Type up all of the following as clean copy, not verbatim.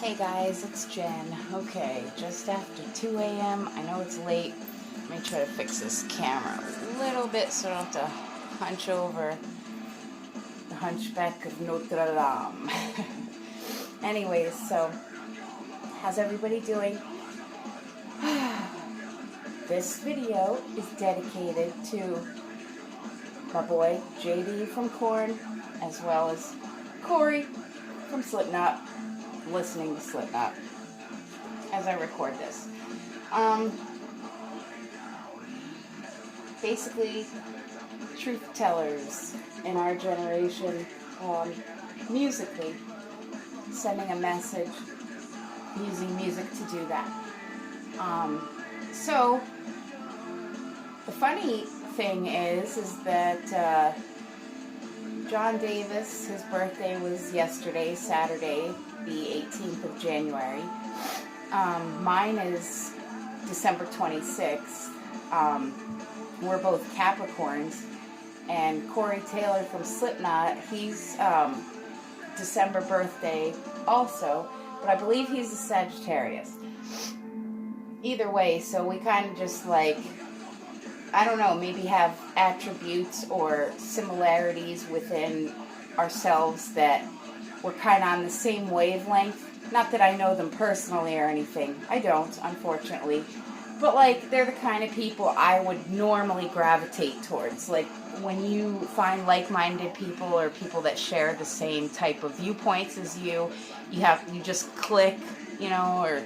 Hey guys, it's Jen. Okay, just after 2 a.m. I know it's late. Let me try to fix this camera a little bit so I don't have to hunch over the hunchback of Notre Dame. Anyways, so how's everybody doing? This video is dedicated to my boy JD from Korn, as well as Corey from Slipknot, listening to Slipknot as I record this. Basically, truth tellers in our generation, musically, sending a message, using music to do that. So, the funny thing is that John Davis, his birthday was yesterday, Saturday, the 18th of January. Mine is December 26th. We're both Capricorns. And Corey Taylor from Slipknot, he's December birthday also, but I believe he's a Sagittarius. Either way, so we kind of just like, I don't know, maybe have attributes or similarities within ourselves that we're kind of on the same wavelength. Not that I know them personally or anything. I don't, unfortunately. But, like, they're the kind of people I would normally gravitate towards. Like, when you find like-minded people or people that share the same type of viewpoints as you just click, or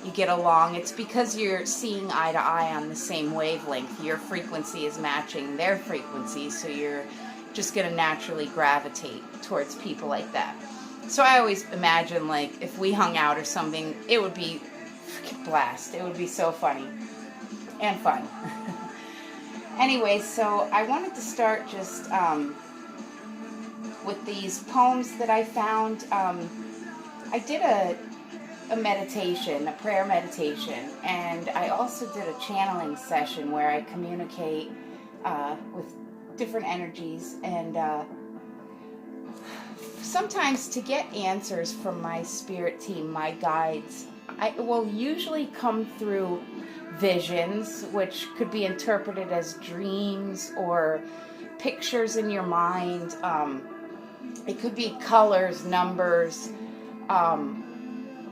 you get along. It's because you're seeing eye to eye on the same wavelength. Your frequency is matching their frequency, so you're just going to naturally gravitate towards people like that. So I always imagine, like, if we hung out or something, it would be freaking blast. It would be so funny and fun. Anyway, so I wanted to start just with these poems that I found. I did a meditation, a prayer meditation, and I also did a channeling session where I communicate with different energies, and sometimes to get answers from my spirit team, my guides, I will usually come through visions, which could be interpreted as dreams or pictures in your mind. It could be colors, numbers,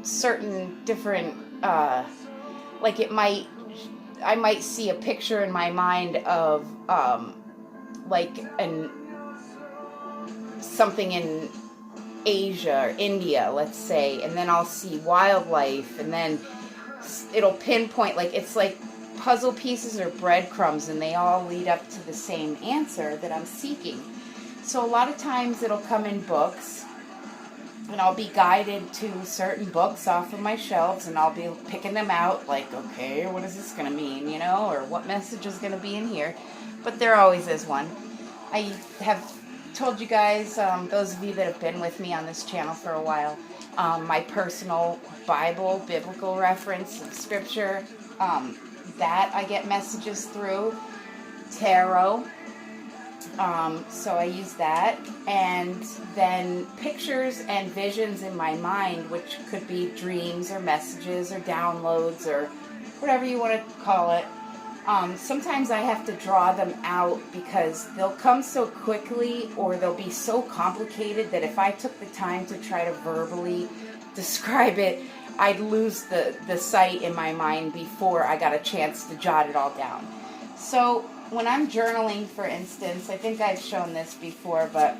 certain different, like I might see a picture in my mind of, like something in Asia or India, let's say, and then I'll see wildlife, and then it'll pinpoint, like, it's like puzzle pieces or breadcrumbs, and they all lead up to the same answer that I'm seeking. So a lot of times it'll come in books, and I'll be guided to certain books off of my shelves, and I'll be picking them out, like, okay, what is this going to mean, or what message is going to be in here. But there always is one. I have told you guys, those of you that have been with me on this channel for a while, my personal biblical reference of scripture, that I get messages through. Tarot. So I use that, and then pictures and visions in my mind, which could be dreams or messages or downloads or whatever you want to call it. Sometimes I have to draw them out because they'll come so quickly, or they'll be so complicated that if I took the time to try to verbally describe it, I'd lose the sight in my mind before I got a chance to jot it all down. So when I'm journaling, for instance, I think I've shown this before, but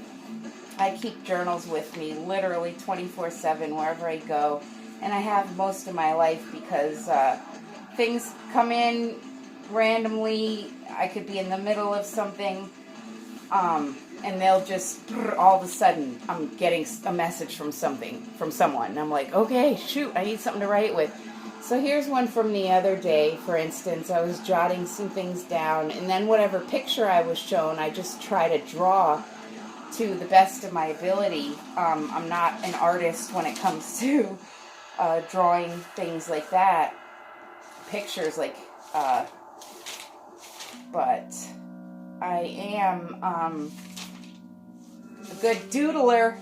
I keep journals with me literally 24/7 wherever I go, and I have most of my life because things come in randomly. I could be in the middle of something, and they'll just, all of a sudden, I'm getting a message from someone, and I'm like, okay, shoot, I need something to write with. So here's one from the other day, for instance. I was jotting some things down, and then whatever picture I was shown, I just try to draw to the best of my ability. I'm not an artist when it comes to drawing things like that, pictures, like, but I am a good doodler.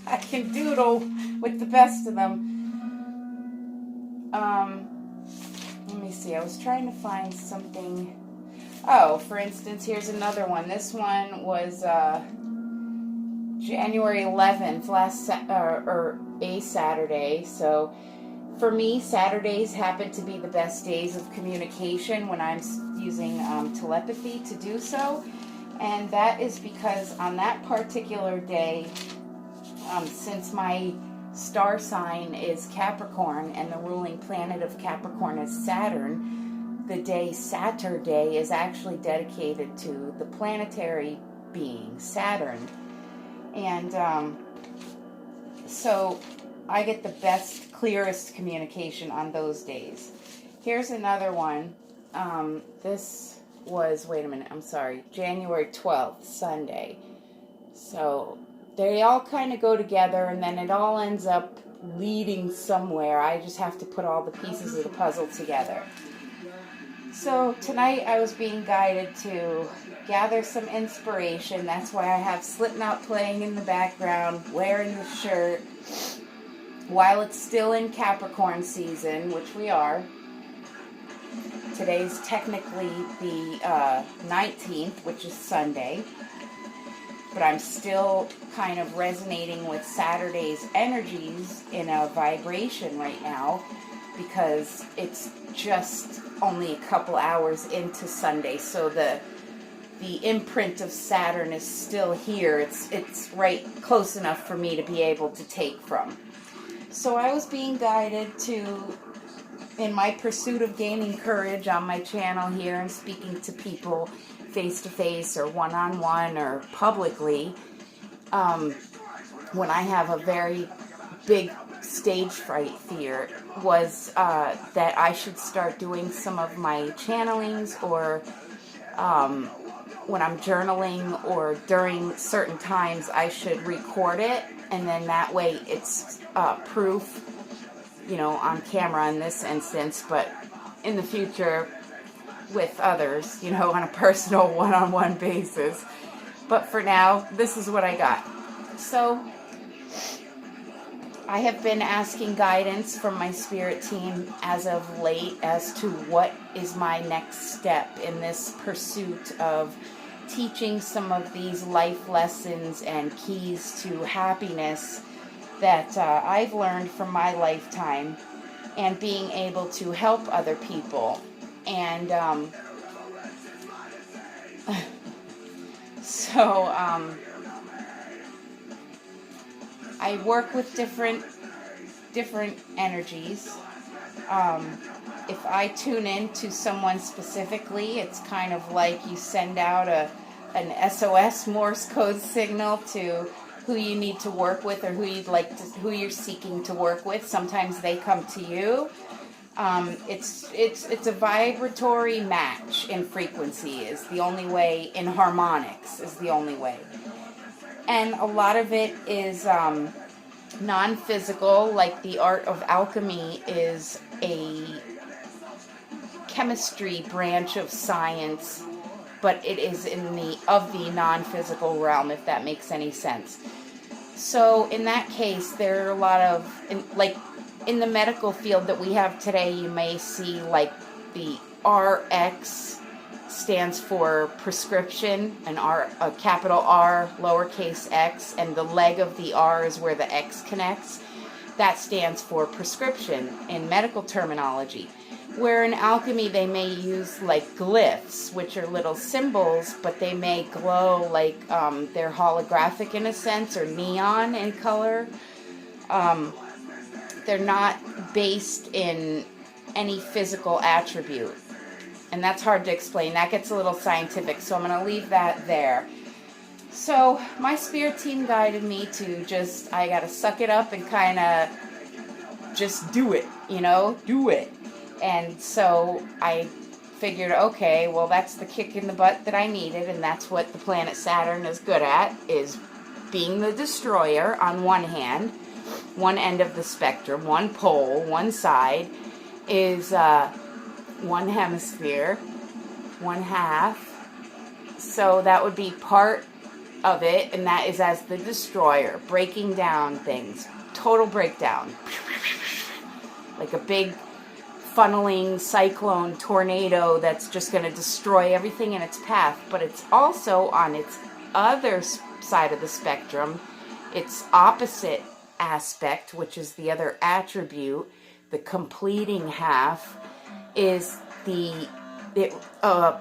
I can doodle. with the best of them. Let me see. I was trying to find something. Oh, for instance, here's another one. This one was January 11th, a Saturday. So for me, Saturdays happen to be the best days of communication when I'm using telepathy to do so. And that is because on that particular day, since my star sign is Capricorn and the ruling planet of Capricorn is Saturn, the day Saturday is actually dedicated to the planetary being Saturn. And so I get the best, clearest communication on those days. Here's another one. This was, January 12th, Sunday. So they all kind of go together, and then it all ends up leading somewhere. I just have to put all the pieces of the puzzle together. So tonight I was being guided to gather some inspiration. That's why I have Slipknot playing in the background, wearing the shirt, while it's still in Capricorn season, which we are. Today's technically the 19th, which is Sunday. But I'm still kind of resonating with Saturday's energies in a vibration right now because it's just only a couple hours into Sunday. So the imprint of Saturn is still here. It's right close enough for me to be able to take from. So I was being guided to, in my pursuit of gaining courage on my channel here and speaking to people face-to-face or one-on-one or publicly, when I have a very big stage fright fear, was that I should start doing some of my channelings, or when I'm journaling or during certain times I should record it, and then that way it's proof, on camera in this instance, but in the future with others, on a personal one-on-one basis. But for now, this is what I got. So I have been asking guidance from my spirit team as of late as to what is my next step in this pursuit of teaching some of these life lessons and keys to happiness that I've learned from my lifetime, and being able to help other people. And I work with different energies. If I tune in to someone specifically, it's kind of like you send out an SOS Morse code signal to who you need to work with, or who you're seeking to work with. Sometimes they come to you. It's a vibratory match in frequency is the only way, in harmonics is the only way. And a lot of it is non-physical, like the art of alchemy is a chemistry branch of science, but it is of the non-physical realm, if that makes any sense. So in that case, there are a lot of, in the medical field that we have today, you may see like the RX stands for prescription, a capital R, lowercase x, and the leg of the R is where the X connects. That stands for prescription in medical terminology. Where in alchemy they may use like glyphs, which are little symbols, but they may glow like they're holographic in a sense, or neon in color. They're not based in any physical attribute. And that's hard to explain. That gets a little scientific, so I'm going to leave that there. So my spirit team guided me to I got to suck it up and kind of just do it, do it. And so I figured, okay, well, that's the kick in the butt that I needed, and that's what the planet Saturn is good at, is being the destroyer on one hand, one end of the spectrum, one pole, one side, is one hemisphere, one half. So that would be part of it, and that is as the destroyer, breaking down things, total breakdown. Like a big funneling cyclone tornado that's just going to destroy everything in its path. But it's also on its other side of the spectrum, its opposite aspect, which is the other attribute, the completing half, is the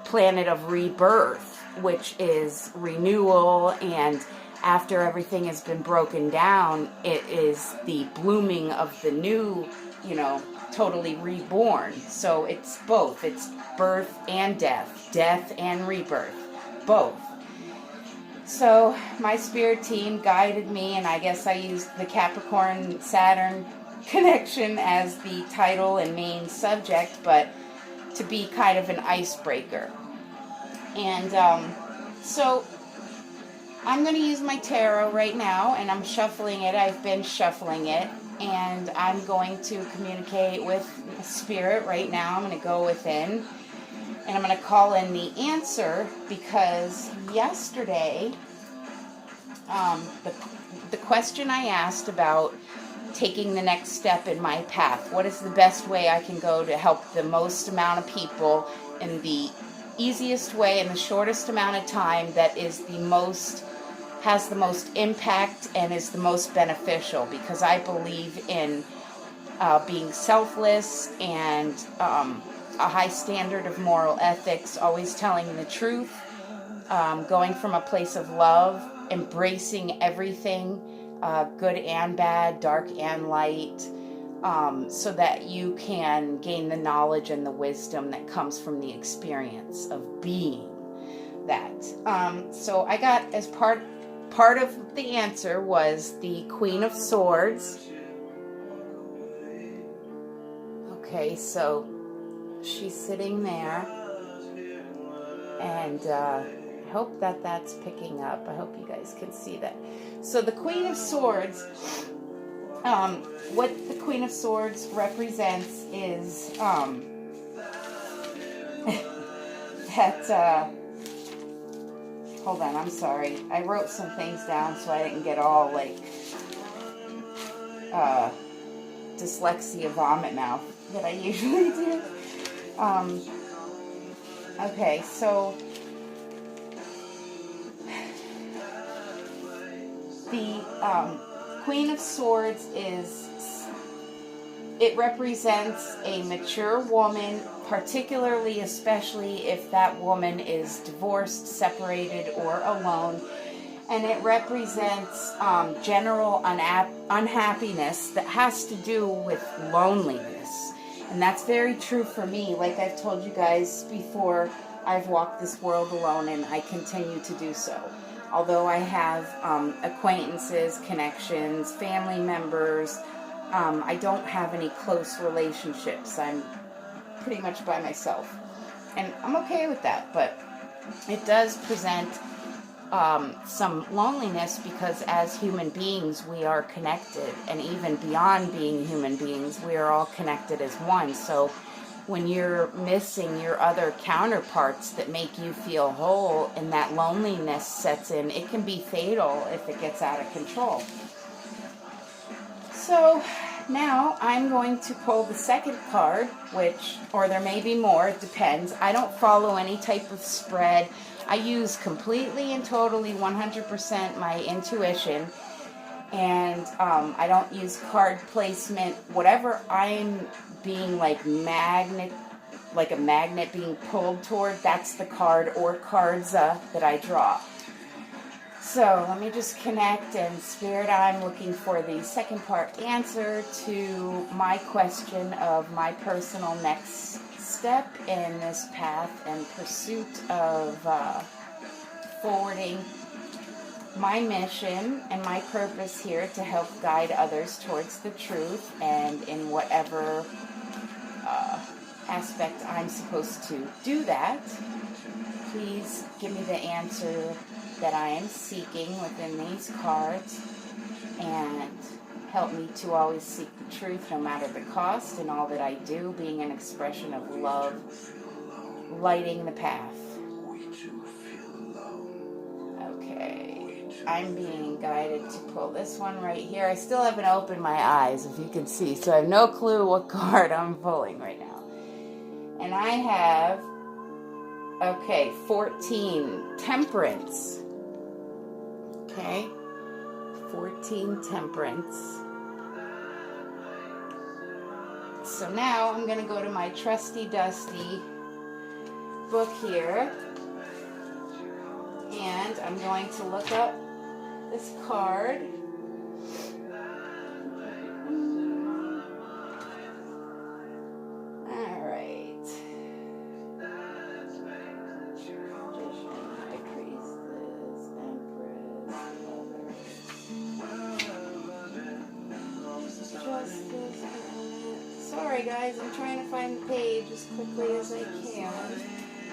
planet of rebirth, which is renewal, and after everything has been broken down, it is the blooming of the new, totally reborn. So it's both. It's birth and death and rebirth, both. So my spirit team guided me, and I guess I used the Capricorn-Saturn connection as the title and main subject, but to be kind of an icebreaker. And so I'm going to use my tarot right now, and I'm shuffling it. I've been shuffling it, and I'm going to communicate with spirit right now. I'm going to go within, and I'm going to call in the answer, because yesterday, the question I asked about taking the next step in my path, what is the best way I can go to help the most amount of people in the easiest way in the shortest amount of time that is has the most impact and is the most beneficial, because I believe in being selfless and a high standard of moral ethics, always telling the truth, going from a place of love, embracing everything, good and bad, dark and light, so that you can gain the knowledge and the wisdom that comes from the experience of being that. So I got, as part of the answer was the Queen of Swords. Okay, so she's sitting there, and I hope that's picking up. I hope you guys can see that. So the Queen of Swords, what the Queen of Swords represents is that, hold on, I'm sorry. I wrote some things down so I didn't get all like dyslexia vomit mouth that I usually do. Okay, so the Queen of Swords it represents a mature woman, particularly, especially if that woman is divorced, separated, or alone. And it represents general unhappiness that has to do with loneliness. And that's very true for me. Like I've told you guys before, I've walked this world alone, and I continue to do so. Although I have acquaintances, connections, family members, I don't have any close relationships. I'm pretty much by myself. And I'm okay with that, but it does present some loneliness, because as human beings, we are connected. And even beyond being human beings, we are all connected as one. So when you're missing your other counterparts that make you feel whole, and that loneliness sets in, it can be fatal if it gets out of control. So now I'm going to pull the second card, or there may be more, it depends. I don't follow any type of spread. I use completely and totally 100% my intuition, and I don't use card placement. Whatever I'm being like a magnet being pulled toward, that's the card or cards that I draw. So let me just connect, and Spirit, I'm looking for the second part answer to my question of my personal next step in this path and pursuit of forwarding my mission and my purpose here to help guide others towards the truth, and in whatever aspect I'm supposed to do that. Please give me the answer that I am seeking within these cards, and help me to always seek the truth no matter the cost in all that I do, being an expression of love, lighting the path. Okay. I'm being guided to pull this one right here. I still haven't opened my eyes, if you can see, so I have no clue what card I'm pulling right now. And I have, okay, 14, Temperance. Okay, 14, Temperance. So now I'm going to go to my trusty dusty book here, and I'm going to look up this card. All right. High Priestess, Empress, Justice. Sorry guys, I'm trying to find the page as quickly as I can.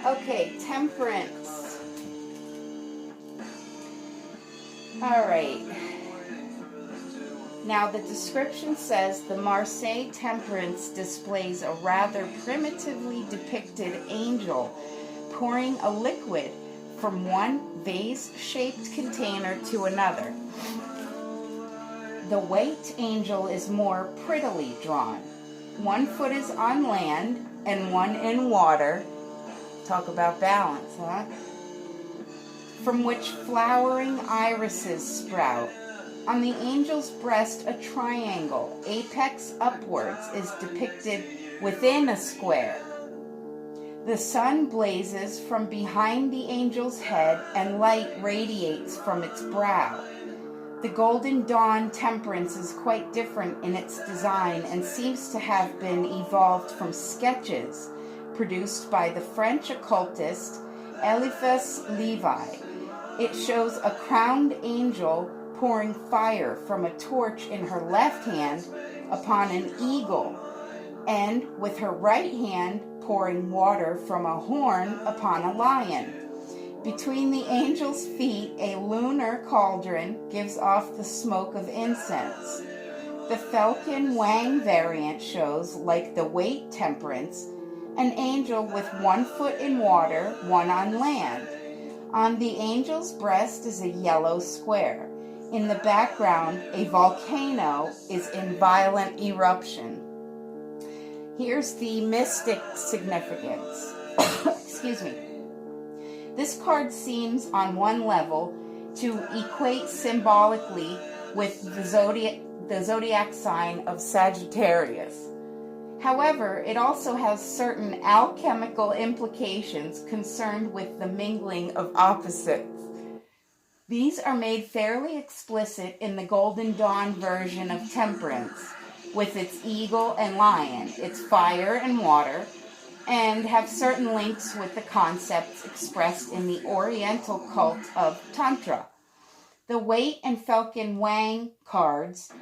Okay, Temperance. Alright. Now the description says the Marseille Temperance displays a rather primitively depicted angel pouring a liquid from one vase-shaped container to another. The white angel is more prettily drawn. One foot is on land and one in water. Talk about balance, huh? From which flowering irises sprout. On the angel's breast, a triangle, apex upwards, is depicted within a square. The sun blazes from behind the angel's head, and light radiates from its brow. The Golden Dawn Temperance is quite different in its design and seems to have been evolved from sketches produced by the French occultist Eliphas Levi. It shows a crowned angel pouring fire from a torch in her left hand upon an eagle, and with her right hand pouring water from a horn upon a lion. Between the angel's feet, a lunar cauldron gives off the smoke of incense. The Falcon Wang variant shows, like the Weight Temperance, an angel with 1 foot in water, one on land. On the angel's breast is a yellow square. In the background, a volcano is in violent eruption. Here's the mystic significance. Excuse me. This card seems, on one level, to equate symbolically with the zodiac sign of Sagittarius. However, it also has certain alchemical implications concerned with the mingling of opposites. These are made fairly explicit in the Golden Dawn version of Temperance, with its eagle and lion, its fire and water, and have certain links with the concepts expressed in the Oriental cult of Tantra. The Weight and Falcon Wang cards,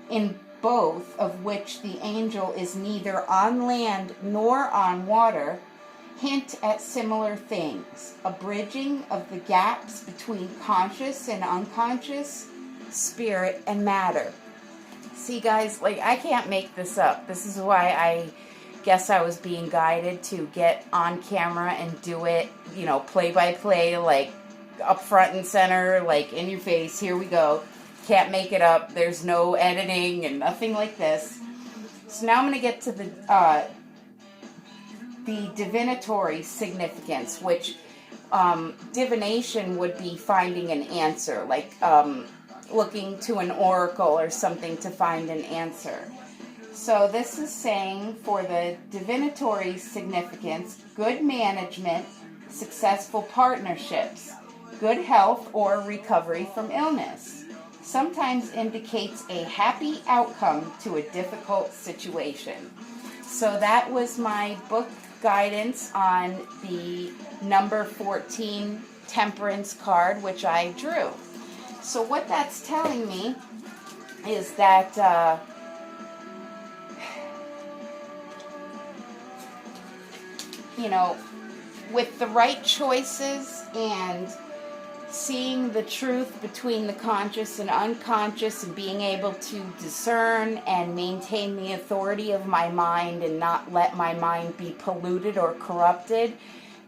in both of which the angel is neither on land nor on water, hint at similar things, a bridging of the gaps between conscious and unconscious, spirit and matter. See guys, like, I can't make this up. This is why I guess I was being guided to get on camera and do it, you know, play by play, like up front and center, like in your face, here we go. Can't make it up. There's no editing and nothing like this. So now I'm going to get to the divinatory significance, which divination would be finding an answer, like looking to an oracle or something to find an answer. So this is saying, for the divinatory significance, good management, successful partnerships, good health or recovery from illness. Sometimes indicates a happy outcome to a difficult situation. So that was my book guidance on the number 14 Temperance card, which I drew. So what that's telling me is that you know, with the right choices and seeing the truth between the conscious and unconscious and being able to discern and maintain the authority of my mind and not let my mind be polluted or corrupted,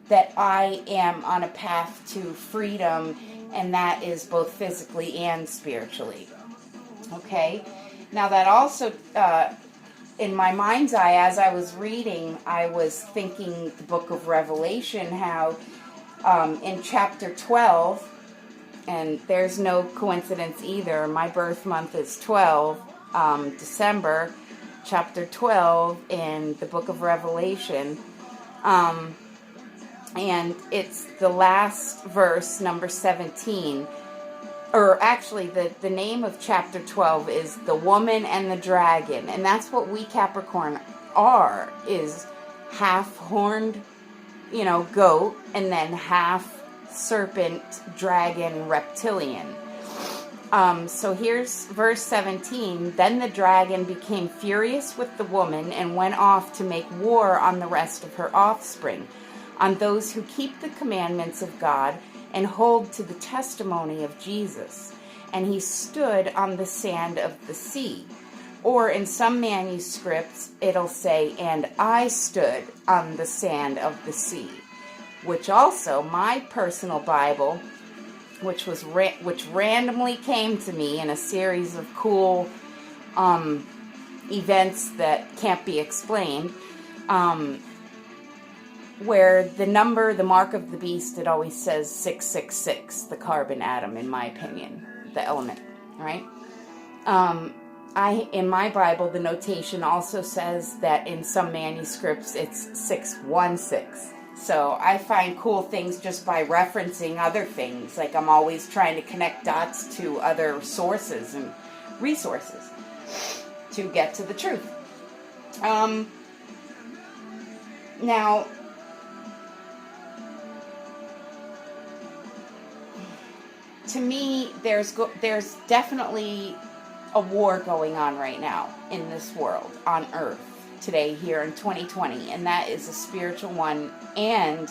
that I am on a path to freedom and that is both physically and spiritually. Okay? Now that also, in my mind's eye, as I was reading, I was thinking the book of Revelation, how in chapter 12, and there's no coincidence either, my birth month is 12, December, chapter 12 in the book of Revelation, and it's the last verse, number 17, or actually the name of chapter 12 is The Woman and the Dragon, and that's what we Capricorn are, is half-horned, goat, and then half serpent, dragon, reptilian. So here's verse 17. Then the dragon became furious with the woman and went off to make war on the rest of her offspring, on those who keep the commandments of God and hold to the testimony of Jesus. And he stood on the sand of the sea. Or in some manuscripts, it'll say, and I stood on the sand of the sea. Which also, my personal Bible, which randomly came to me in a series of cool events that can't be explained, where the mark of the beast, it always says 666, the carbon atom, in my opinion, the element, right? In my Bible, the notation also says that in some manuscripts it's 616. So I find cool things just by referencing other things. Like I'm always trying to connect dots to other sources and resources to get to the truth. Now, to me, there's definitely a war going on right now in this world, on Earth, today, here in 2020, and that is a spiritual one and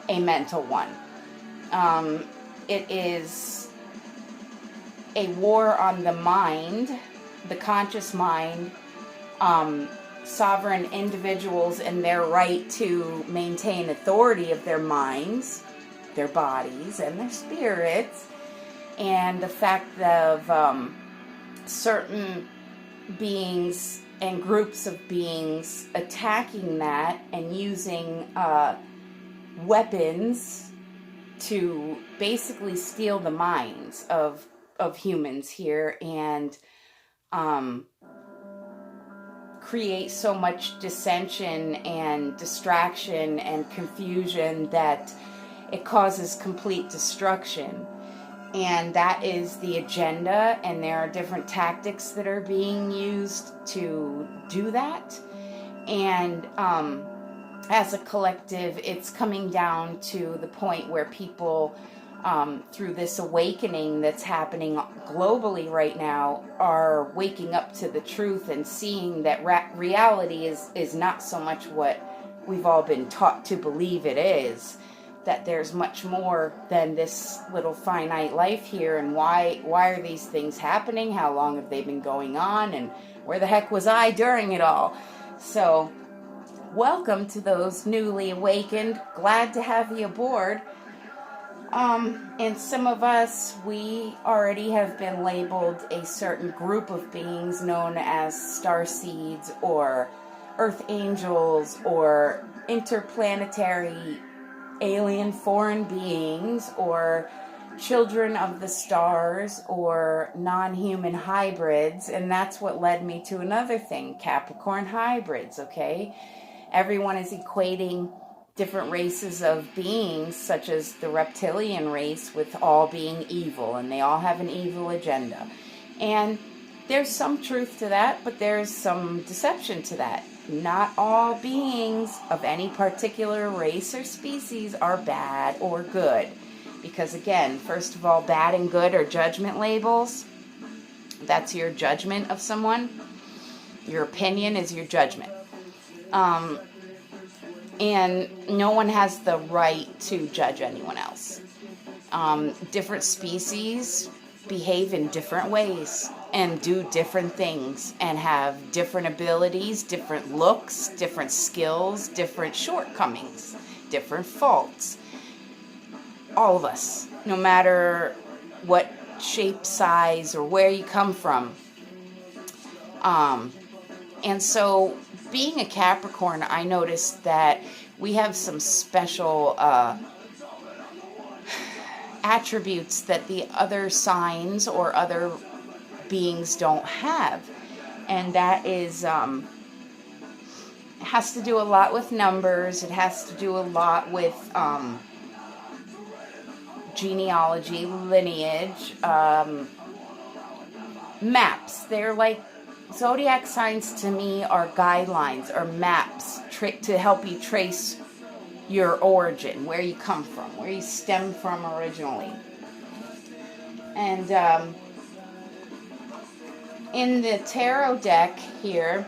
a mental one. It is a war on the mind, the conscious mind, sovereign individuals and their right to maintain authority of their minds, their bodies, and their spirits, and the fact of certain beings and groups of beings attacking that and using weapons to basically steal the minds of humans here and create so much dissension and distraction and confusion that it causes complete destruction. And that is the agenda, and there are different tactics that are being used to do that. And as a collective, it's coming down to the point where people, through this awakening that's happening globally right now, are waking up to the truth and seeing that reality is not so much what we've all been taught to believe it is. That there's much more than this little finite life here, and why are these things happening? How long have they been going on? And where the heck was I during it all? So, welcome to those newly awakened. Glad to have you aboard. And some of us, we already have been labeled a certain group of beings known as starseeds or earth angels or interplanetary alien foreign beings or children of the stars or non-human hybrids, and that's what led me to another thing, Capricorn hybrids, okay? Everyone is equating different races of beings, such as the reptilian race, with all being evil, and they all have an evil agenda. And there's some truth to that, but there's some deception to that. Not all beings of any particular race or species are bad or good. Because again, first of all, bad and good are judgment labels. That's your judgment of someone. Your opinion is your judgment. And no one has the right to judge anyone else. Different species behave in different ways and do different things and have different abilities, different looks, different skills, different shortcomings, different faults. All of us, no matter what shape, size, or where you come from. And so being a Capricorn, I noticed that we have some special attributes that the other signs or other beings don't have. And that is, has to do a lot with numbers. It has to do a lot with genealogy, lineage, maps. They're like, zodiac signs to me are guidelines or maps to help you trace your origin, where you come from, where you stem from originally. And in the tarot deck here,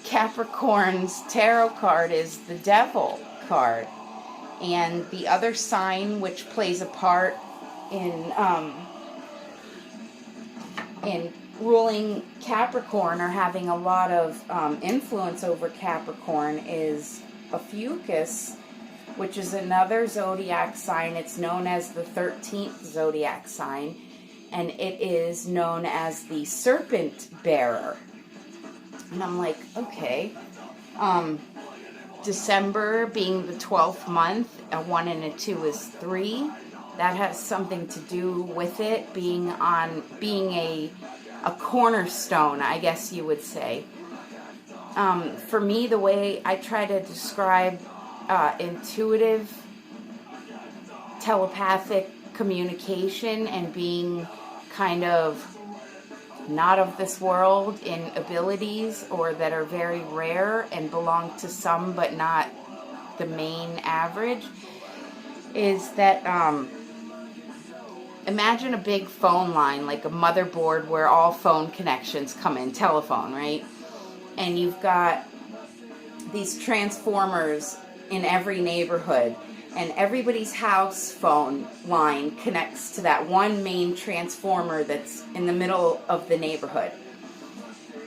Capricorn's tarot card is the Devil card. And the other sign which plays a part in ruling Capricorn or having a lot of influence over Capricorn is Ophiuchus, which is another zodiac sign. It's known as the 13th zodiac sign, and it is known as the serpent bearer. And I'm like, okay. December being the 12th month, a 1 and a 2 is 3. That has something to do with it being a cornerstone, I guess you would say. For me, the way I try to describe intuitive, telepathic communication and being kind of not of this world in abilities, or that are very rare and belong to some but not the main average, is that imagine a big phone line, like a motherboard where all phone connections come in, telephone, right? And you've got these transformers in every neighborhood, and everybody's house phone line connects to that one main transformer that's in the middle of the neighborhood.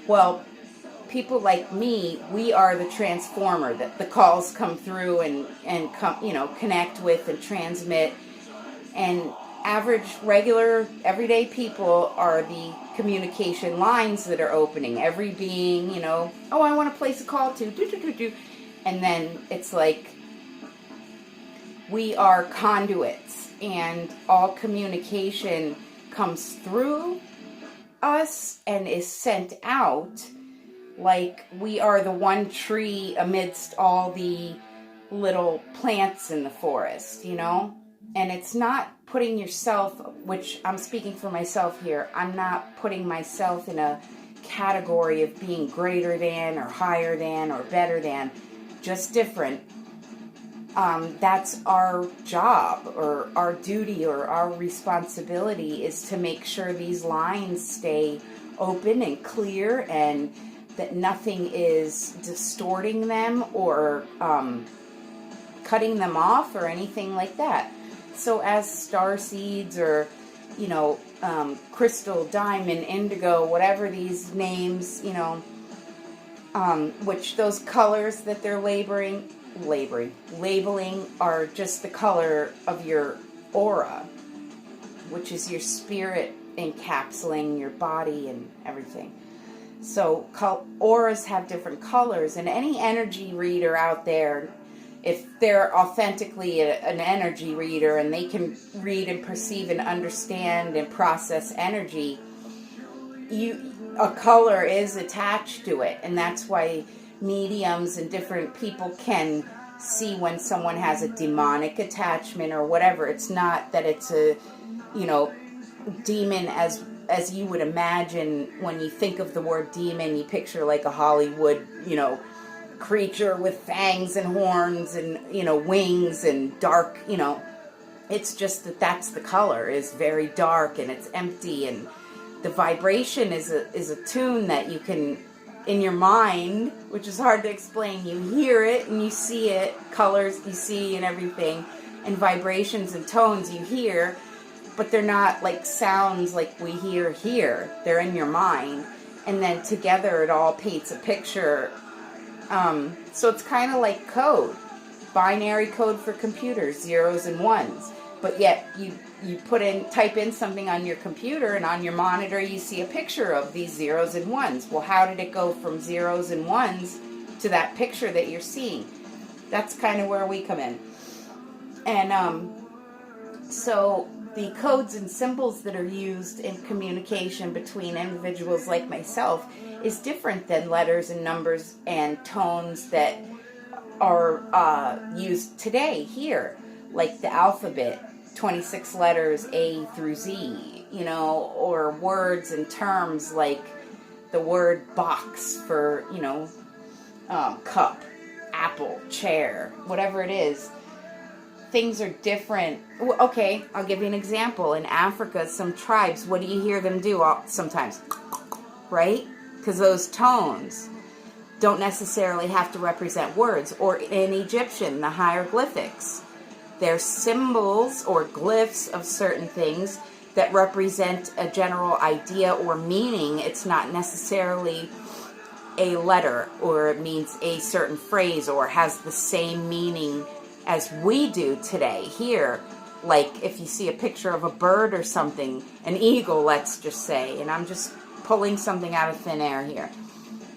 Well, people like me, we are the transformer that the calls come through and come, connect with and transmit. And average, regular, everyday people are the communication lines that are opening. Every being, oh, I want to place a call to, and then it's like, we are conduits, and all communication comes through us and is sent out. Like we are the one tree amidst all the little plants in the forest, And it's not putting yourself, which I'm speaking for myself here, I'm not putting myself in a category of being greater than or higher than or better than, just different. That's our job or our duty or our responsibility, is to make sure these lines stay open and clear and that nothing is distorting them or cutting them off or anything like that. So as star seeds or, crystal, diamond, indigo, whatever these names, which those colors that they're labeling are just the color of your aura, which is your spirit encapsulating your body and everything. So auras have different colors, and any energy reader out there, if they're authentically an energy reader and they can read and perceive and understand and process energy, a color is attached to it, and that's why mediums and different people can see when someone has a demonic attachment or whatever. It's not that it's a, demon as you would imagine when you think of the word demon. You picture like a Hollywood, creature with fangs and horns and, wings and dark, it's just that's the color, is very dark and it's empty, and the vibration is a tune that you can, in your mind, which is hard to explain. You hear it and you see it, colors you see and everything, and vibrations and tones you hear, but they're not like sounds like we hear here. They're in your mind, and then together it all paints a picture. So it's kind of like code, binary code for computers, zeros and ones. But yet you type in something on your computer, and on your monitor you see a picture of these zeros and ones. Well, how did it go from zeros and ones to that picture that you're seeing? That's kind of where we come in. And so the codes and symbols that are used in communication between individuals like myself is different than letters and numbers and tones that are used today here, like the alphabet, 26 letters A through Z, or words and terms like the word box for, cup, apple, chair, whatever it is. Things are different. Okay, I'll give you an example. In Africa, some tribes, what do you hear them do sometimes? Right? Because those tones don't necessarily have to represent words. Or in Egyptian, the hieroglyphics. They're symbols or glyphs of certain things that represent a general idea or meaning. It's not necessarily a letter, or it means a certain phrase, or has the same meaning as we do today here. Like if you see a picture of a bird or something, an eagle, let's just say, and I'm just pulling something out of thin air here.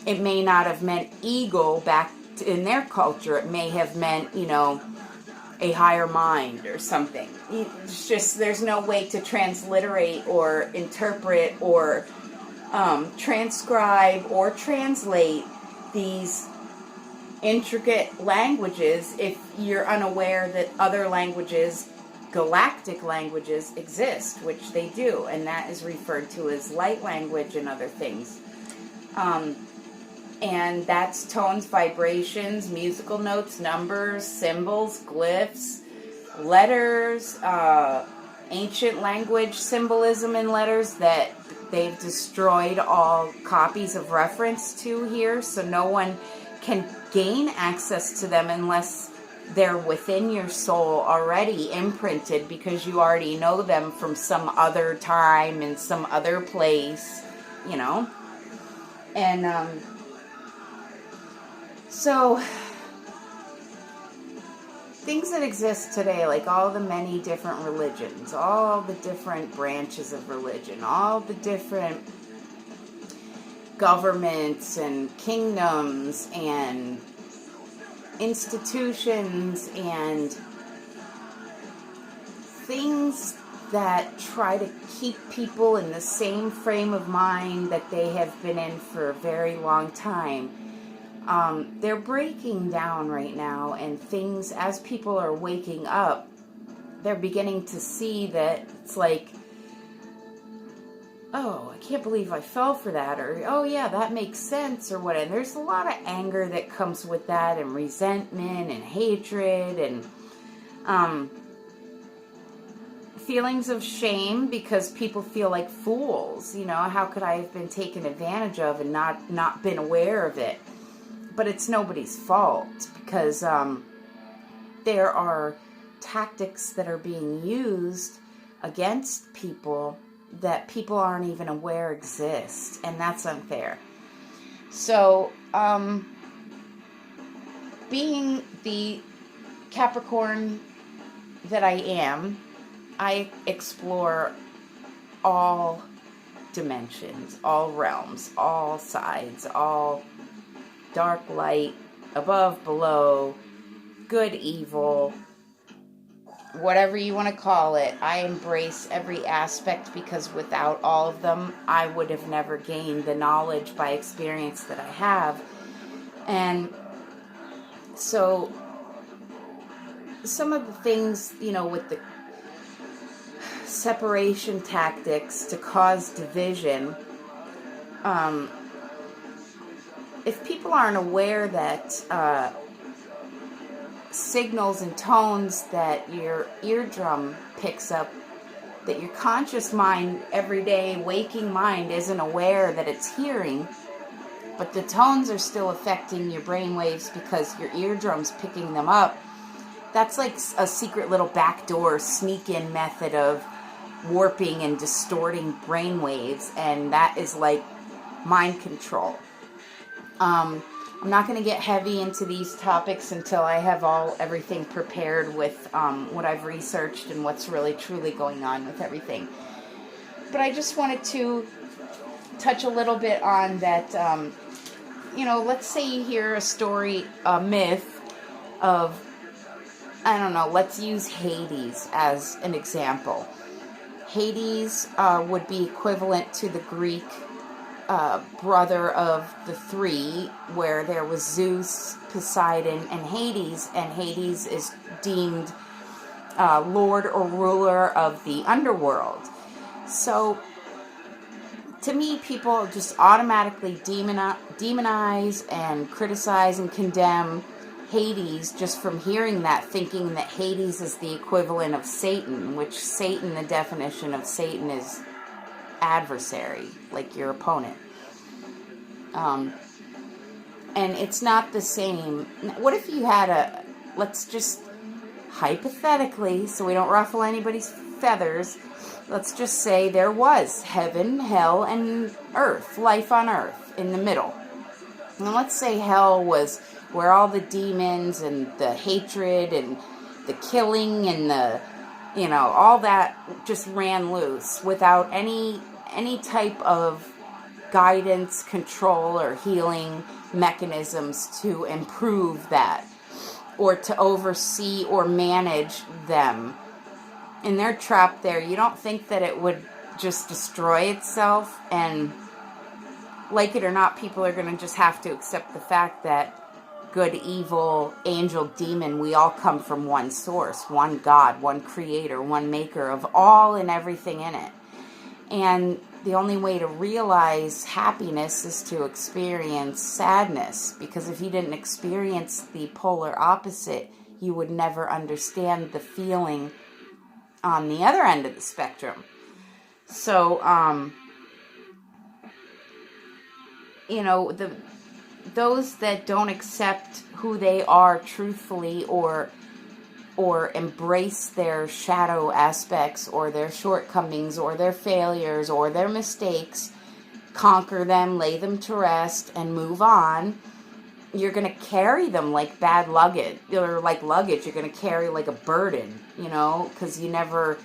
It may not have meant eagle back in their culture. It may have meant, a higher mind or something. It's just, there's no way to transliterate or interpret or transcribe or translate these intricate languages if you're unaware that other languages, galactic languages, exist, which they do, and that is referred to as light language and other things. And that's tones, vibrations, musical notes, numbers, symbols, glyphs, letters, ancient language symbolism in letters that they've destroyed all copies of reference to here, so no one can gain access to them unless they're within your soul already imprinted, because you already know them from some other time in some other place, And so things that exist today, like all the many different religions, all the different branches of religion, all the different governments and kingdoms and institutions and things that try to keep people in the same frame of mind that they have been in for a very long time. They're breaking down right now, and things, as people are waking up, they're beginning to see that it's like, oh, I can't believe I fell for that, or, oh yeah, that makes sense, or what. And there's a lot of anger that comes with that, and resentment, and hatred, and feelings of shame, because people feel like fools. How could I have been taken advantage of and not been aware of it? But it's nobody's fault, because there are tactics that are being used against people that people aren't even aware exist, and that's unfair. So, being the Capricorn that I am, I explore all dimensions, all realms, all sides, all dark, light, above, below, good, evil, whatever you want to call it. I embrace every aspect, because without all of them, I would have never gained the knowledge by experience that I have. And so some of the things, with the separation tactics to cause division, if people aren't aware that signals and tones that your eardrum picks up, that your conscious mind, everyday waking mind, isn't aware that it's hearing, but the tones are still affecting your brain waves because your eardrum's picking them up, that's like a secret little backdoor sneak-in method of warping and distorting brain waves, and that is like mind control. I'm not going to get heavy into these topics until I have everything prepared with what I've researched and what's really truly going on with everything. But I just wanted to touch a little bit on that, let's say you hear a story, a myth of, I don't know, let's use Hades as an example. Hades would be equivalent to the Greek brother of the three, where there was Zeus, Poseidon, and Hades is deemed lord or ruler of the underworld. So, to me, people just automatically demonize and criticize and condemn Hades just from hearing that, thinking that Hades is the equivalent of Satan, which Satan, the definition of Satan is adversary, like your opponent. And it's not the same. What if you had let's just hypothetically, so we don't ruffle anybody's feathers, let's just say there was heaven, hell, and earth, life on earth in the middle. And let's say hell was where all the demons and the hatred and the killing and the, all that just ran loose without any type of guidance, control, or healing mechanisms to improve that or to oversee or manage them. And they're trapped there. You don't think that it would just destroy itself? And like it or not, people are going to just have to accept the fact that good, evil, angel, demon, we all come from one source, one God, one creator, one maker of all and everything in it. And the only way to realize happiness is to experience sadness, because if you didn't experience the polar opposite, you would never understand the feeling on the other end of the spectrum. So, those that don't accept who they are truthfully or embrace their shadow aspects or their shortcomings or their failures or their mistakes, conquer them, lay them to rest, and move on, you're going to carry them like bad luggage, or like luggage. You're going to carry like a burden, because you never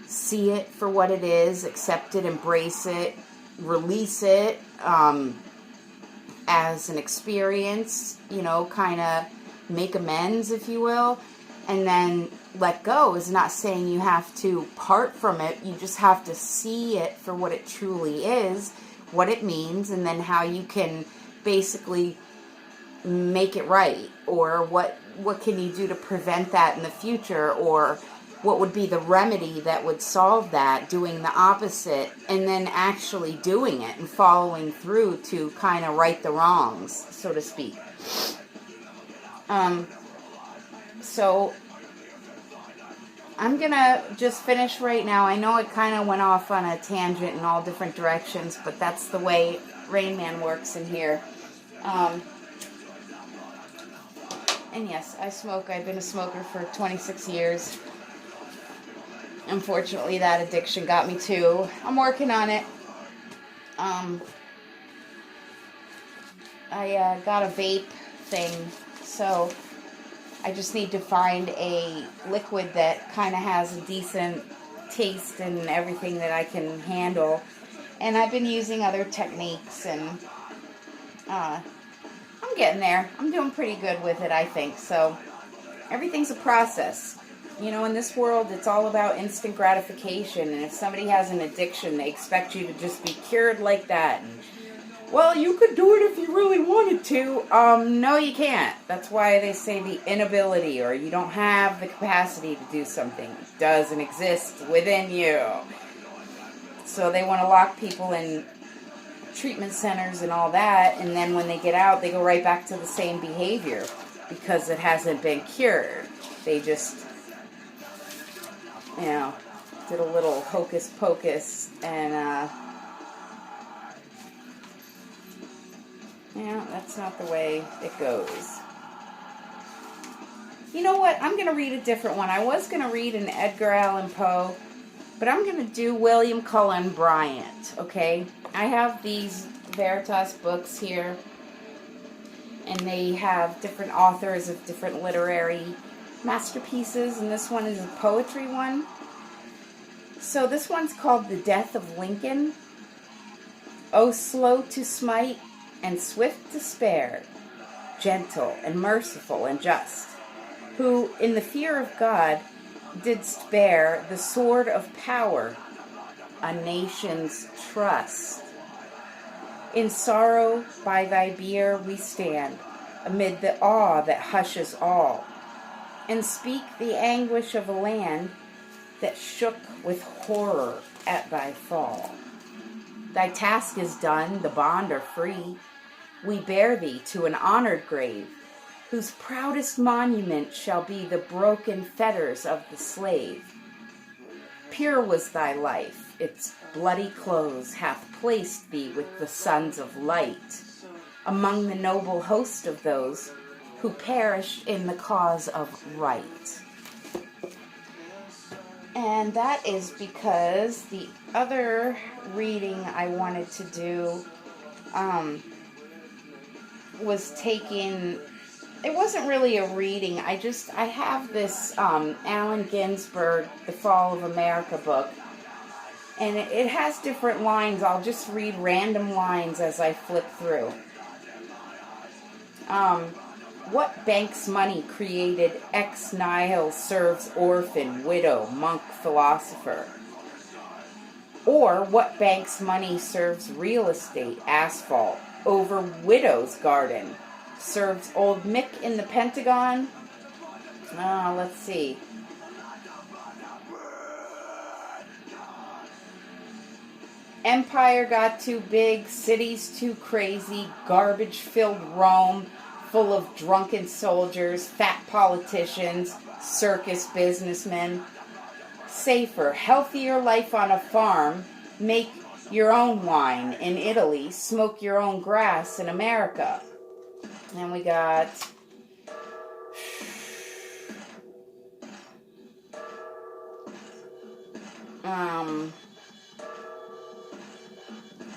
see it for what it is, accept it, embrace it, release it as an experience, kind of make amends, if you will, and then let go. Is not saying you have to part from it. You just have to see it for what it truly is, what it means, and then how you can basically make it right, or what can you do to prevent that in the future, or what would be the remedy that would solve that, doing the opposite, and then actually doing it and following through to kind of right the wrongs, so to speak. So I'm going to just finish right now. I know it kind of went off on a tangent in all different directions, but that's the way Rain Man works in here. And yes, I smoke. I've been a smoker for 26 years. Unfortunately, that addiction got me too. I'm working on it. I got a vape thing, so I just need to find a liquid that kind of has a decent taste and everything that I can handle. And I've been using other techniques, and I'm getting there. I'm doing pretty good with it, I think. So everything's a process. In this world, it's all about instant gratification. And if somebody has an addiction, they expect you to just be cured like that. And, well, you could do it if you really wanted to. No, you can't. That's why they say the inability, or you don't have the capacity to do something. It doesn't exist within you. So they want to lock people in treatment centers and all that, and then when they get out, they go right back to the same behavior because it hasn't been cured. They just, did a little hocus pocus, and that's not the way it goes. You know what? I'm going to read a different one. I was going to read an Edgar Allan Poe, but I'm going to do William Cullen Bryant, okay? I have these Veritas books here, and they have different authors of different literary masterpieces, and this one is a poetry one. So this one's called The Death of Lincoln. Oh, slow to smite and swift to spare, gentle and merciful and just, who in the fear of God didst bear the sword of power, a nation's trust. In sorrow by thy bier we stand, amid the awe that hushes all, and speak the anguish of a land that shook with horror at thy fall. Thy task is done, the bond are free. We bear thee to an honored grave, whose proudest monument shall be the broken fetters of the slave. Pure was thy life, its bloody close hath placed thee with the sons of light, among the noble host of those who perished in the cause of right. And that is because the other reading I wanted to do was taking, it wasn't really a reading, I have this Allen Ginsberg, The Fall of America book, and it has different lines. I'll just read random lines as I flip through. What bank's money created ex nihil serves orphan, widow, monk, philosopher? Or what bank's money serves real estate, asphalt, over widow's garden? Serves old Mick in the Pentagon? Let's see. Empire got too big, cities too crazy, garbage-filled Rome, full of drunken soldiers, fat politicians, circus businessmen. Safer, healthier life on a farm, make your own wine in Italy, smoke your own grass in America. And we got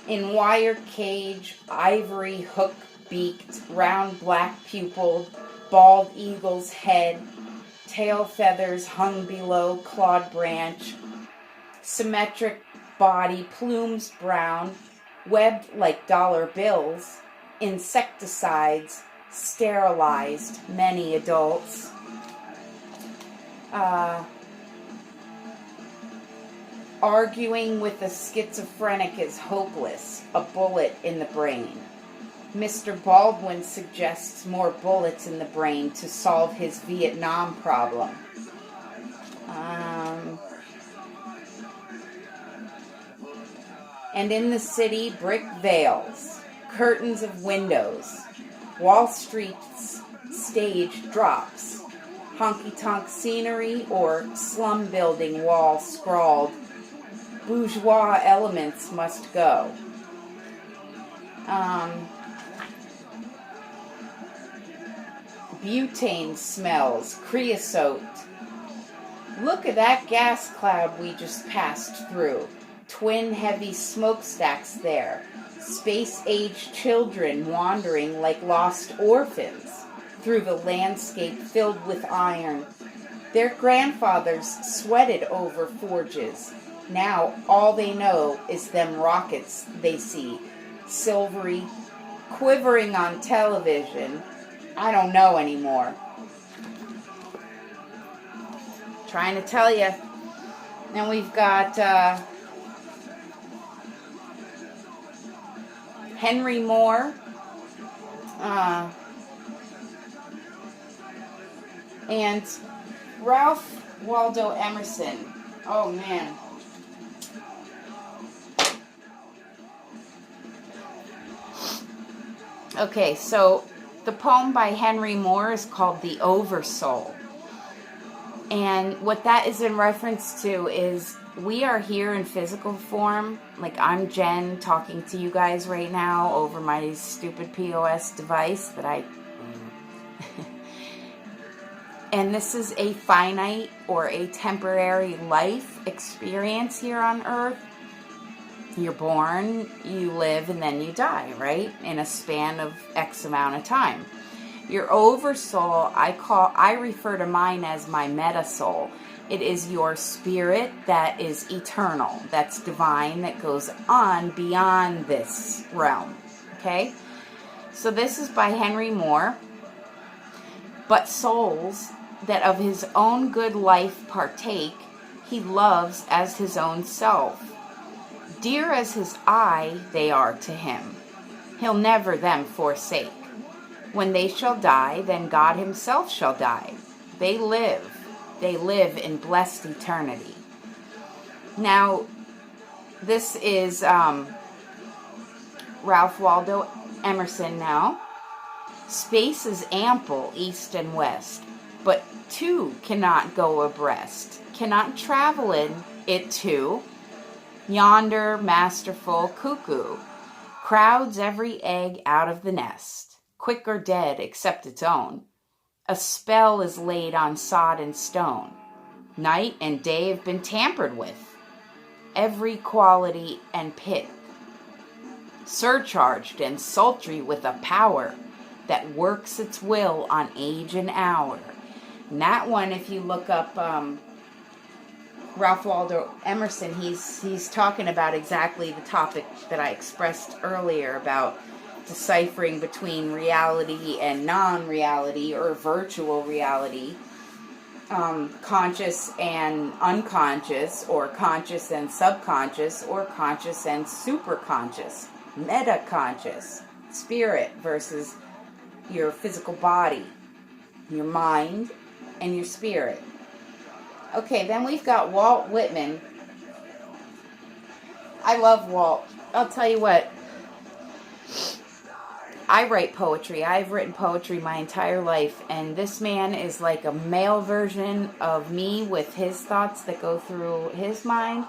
in wire cage, ivory hook-beaked, round black-pupiled, bald eagle's head, tail feathers hung below clawed branch, symmetric body, plumes brown, webbed like dollar bills, insecticides, sterilized many adults. Arguing with a schizophrenic is hopeless, a bullet in the brain. Mr. Baldwin suggests more bullets in the brain to solve his Vietnam problem. And in the city, brick veils, curtains of windows, Wall Street's stage drops, honky-tonk scenery or slum building wall scrawled, bourgeois elements must go. Butane smells, creosote. Look at that gas cloud we just passed through. Twin heavy smokestacks there. Space-age children wandering like lost orphans through the landscape filled with iron. Their grandfathers sweated over forges. Now all they know is them rockets they see, silvery, quivering on television. I don't know anymore. Trying to tell you. Then we've got Henry Moore, and Ralph Waldo Emerson. Oh man. Okay, so the poem by Henry Moore is called The Oversoul. And what that is in reference to is we are here in physical form. Like I'm Jen talking to you guys right now over my stupid POS device that I... And this is a finite or a temporary life experience here on Earth. You're born, you live, and then you die, right? In a span of X amount of time. Your oversoul, I refer to mine as my meta soul. It is your spirit that is eternal, that's divine, that goes on beyond this realm. Okay? So this is by Henry Moore. But souls that of his own good life partake, he loves as his own self. Dear as his eye they are to him, he'll never them forsake. When they shall die, then God himself shall die. They live in blessed eternity. Now, this is Ralph Waldo Emerson now. Space is ample east and west, but two cannot go abreast, cannot travel in it two. Yonder masterful cuckoo crowds every egg out of the nest, quick or dead except its own. A spell is laid on sod and stone. Night and day have been tampered with. Every quality and pith, surcharged and sultry with a power that works its will on age and hour. And that one, if you look up Ralph Waldo Emerson, he's talking about exactly the topic that I expressed earlier about deciphering between reality and non-reality, or virtual reality, conscious and unconscious, or conscious and subconscious, or conscious and superconscious, metaconscious, spirit versus your physical body, your mind, and your spirit. Okay, then we've got Walt Whitman. I love Walt. I'll tell you what. I write poetry. I've written poetry my entire life, and this man is like a male version of me with his thoughts that go through his mind.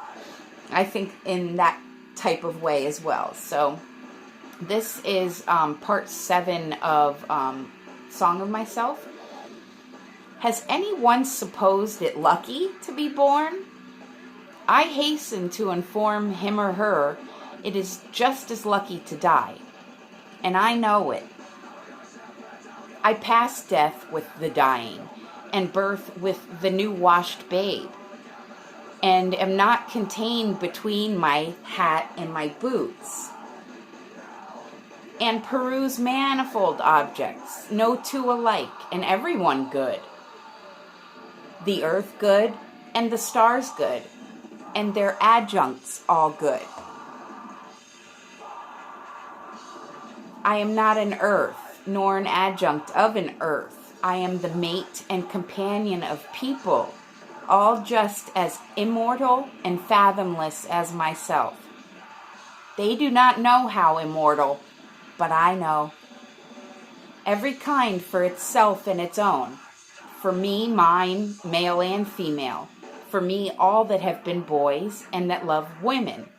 I think in that type of way as well. So this is part 7 of Song of Myself. Has anyone supposed it lucky to be born? I hasten to inform him or her it is just as lucky to die, and I know it. I pass death with the dying, and birth with the new washed babe, and am not contained between my hat and my boots, and peruse manifold objects, no two alike, and everyone good. The earth good, and the stars good, and their adjuncts all good. I am not an earth, nor an adjunct of an earth. I am the mate and companion of people, all just as immortal and fathomless as myself. They do not know how immortal, but I know. Every kind for itself and its own. For me, mine, male and female. For me, all that have been boys and that love women.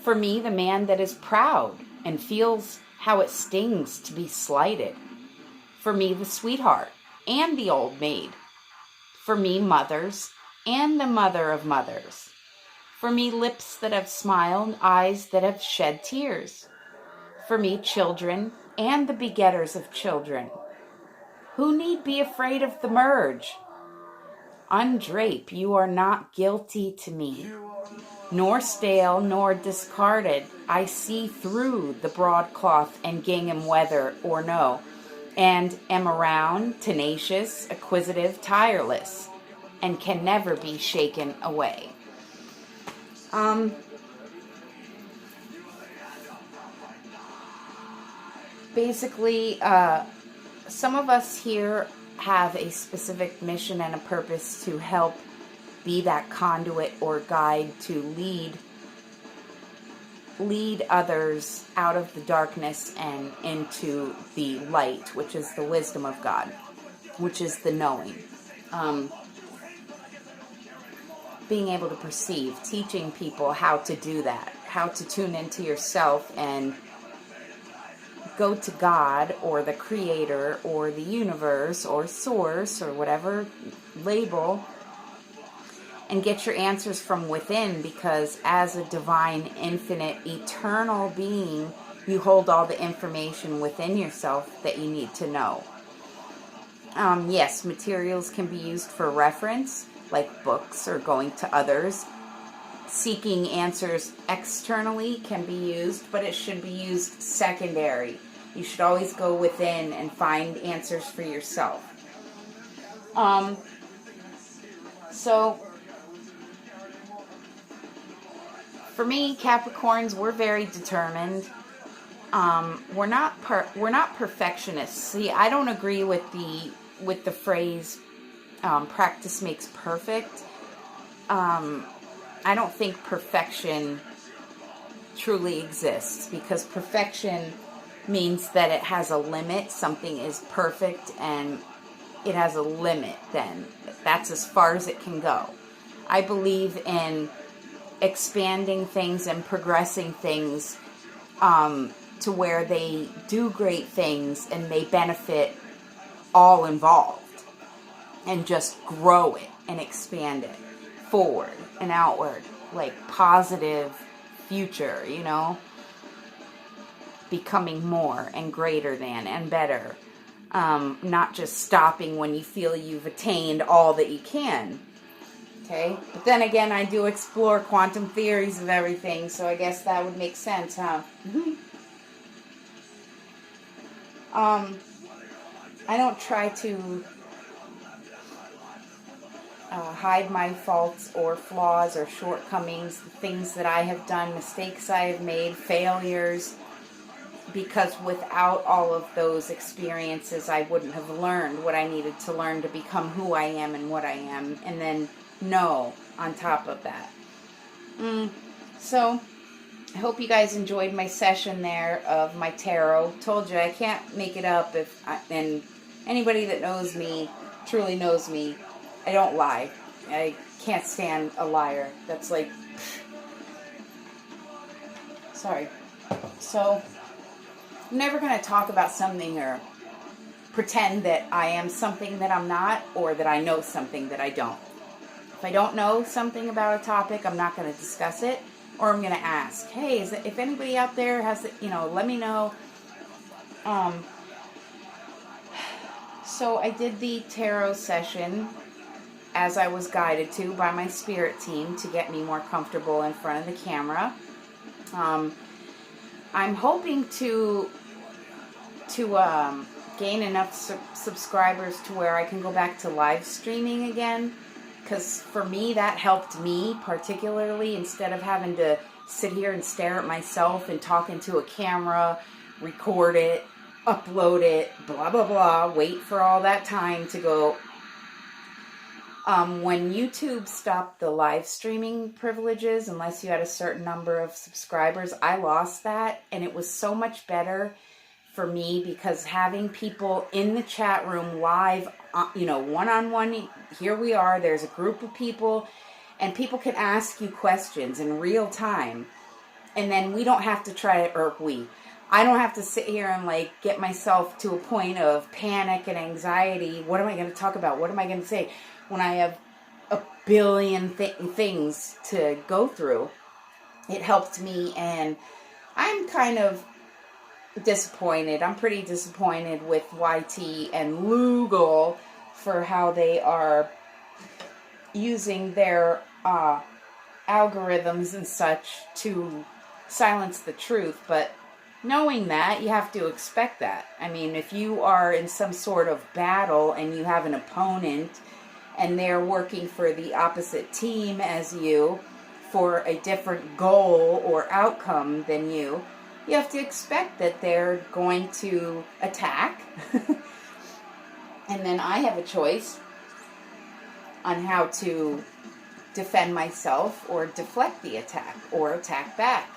For me, the man that is proud and feels how it stings to be slighted. For me, the sweetheart and the old maid. For me, mothers and the mother of mothers. For me, lips that have smiled, eyes that have shed tears. For me, children and the begetters of children. Who need be afraid of the merge? Undrape, you are not guilty to me, nor stale, nor discarded. I see through the broadcloth and gingham whether or no, and am around, tenacious, acquisitive, tireless, and can never be shaken away. Basically, some of us here have a specific mission and a purpose to help be that conduit or guide to lead others out of the darkness and into the light, which is the wisdom of God, which is the knowing. Being able to perceive, teaching people how to do that, how to tune into yourself and go to God or the Creator or the universe or source or whatever label and get your answers from within, because as a divine, infinite, eternal being, you hold all the information within yourself that you need to know. Yes, materials can be used for reference, like books or going to others. Seeking answers externally can be used, but it should be used secondary. You should always go within and find answers for yourself. So, for me, Capricorns, we're very determined. We're not perfectionists. See, I don't agree with the phrase practice makes perfect. I don't think perfection truly exists, because perfection means that it has a limit. Something is perfect and it has a limit, then that's as far as it can go. I believe in expanding things and progressing things to where they do great things and they benefit all involved, and just grow it and expand it forward and outward, like positive future, becoming more and greater than and better, not just stopping when you feel you've attained all that you can. Okay, but then again, I do explore quantum theories of everything, so I guess that would make sense, huh? I don't try to hide my faults or flaws or shortcomings, things that I have done, mistakes I have made, failures, because without all of those experiences, I wouldn't have learned what I needed to learn to become who I am and what I am, and then know on top of that. So, I hope you guys enjoyed my session there of my tarot. Told you I can't make it up, and anybody that knows me, truly knows me, I don't lie. I can't stand a liar. That's like, sorry. So, I'm never going to talk about something or pretend that I am something that I'm not, or that I know something that I don't. If I don't know something about a topic, I'm not going to discuss it, or I'm going to ask, hey, if anybody out there has, let me know. So I did the tarot session as I was guided to by my spirit team to get me more comfortable in front of the camera. I'm hoping to gain enough subscribers to where I can go back to live streaming again, because for me that helped me particularly, instead of having to sit here and stare at myself and talk into a camera, record it, upload it, blah blah blah, wait for all that time to go. When YouTube stopped the live streaming privileges, unless you had a certain number of subscribers, I lost that, and it was so much better for me, because having people in the chat room live, one-on-one, here we are, there's a group of people, and people can ask you questions in real time, and then we don't have to I don't have to sit here and get myself to a point of panic and anxiety. What am I going to talk about? What am I going to say? When I have a billion things to go through. It helped me, and I'm kind of disappointed. I'm pretty disappointed with YT and Lugal for how they are using their algorithms and such to silence the truth, but knowing that, you have to expect that. I mean, if you are in some sort of battle and you have an opponent and they're working for the opposite team as you for a different goal or outcome than you have to expect that they're going to attack. And then I have a choice on how to defend myself or deflect the attack or attack back.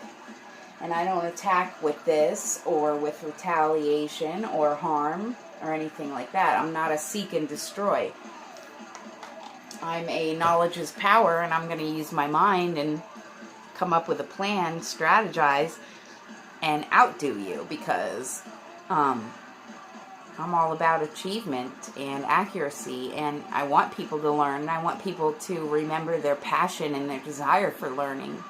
And I don't attack with this or with retaliation or harm or anything like that. I'm not a seek and destroy. I'm a knowledge is power, and I'm going to use my mind and come up with a plan, strategize, and outdo you, because I'm I'm all about achievement and accuracy, and I want people to learn, and I want people to remember their passion and their desire for learning,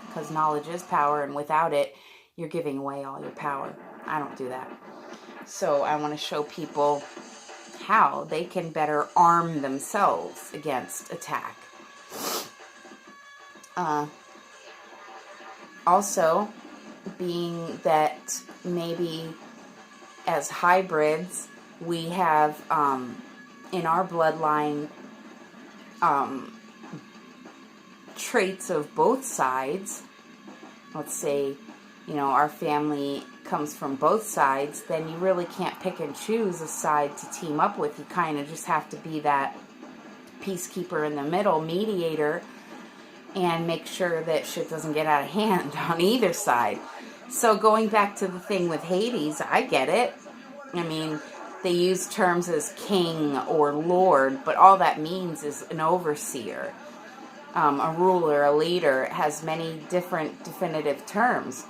because knowledge is power, and without it, you're giving away all your power. I don't do that. So I want to show people how they can better arm themselves against attack. Also, being that maybe as hybrids, we have in our bloodline traits of both sides. Let's say, our family comes from both sides, then you really can't pick and choose a side to team up with. You kind of just have to be that peacekeeper in the middle, mediator, and make sure that shit doesn't get out of hand on either side. So going back to the thing with Hades, I get it. I mean, they use terms as king or lord, but all that means is an overseer, a ruler, a leader. It has many different definitive terms.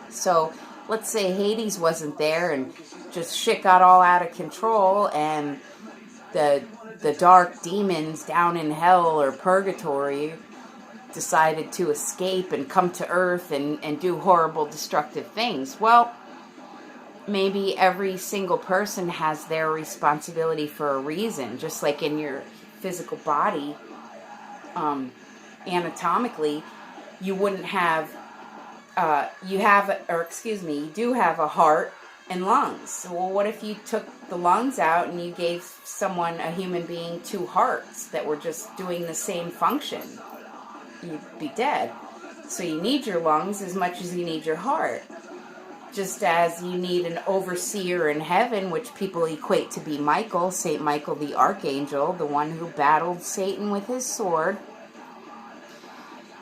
So let's say Hades wasn't there and just shit got all out of control, and the dark demons down in hell or purgatory decided to escape and come to Earth and do horrible, destructive things. Well, maybe every single person has their responsibility for a reason, just like in your physical body, anatomically, you wouldn't have, you do have a heart and lungs. Well, what if you took the lungs out and you gave someone, a human being, 2 hearts that were just doing the same function? You'd be dead. So you need your lungs as much as you need your heart. Just as you need an overseer in heaven, which people equate to be Michael, St. Michael the Archangel, the one who battled Satan with his sword.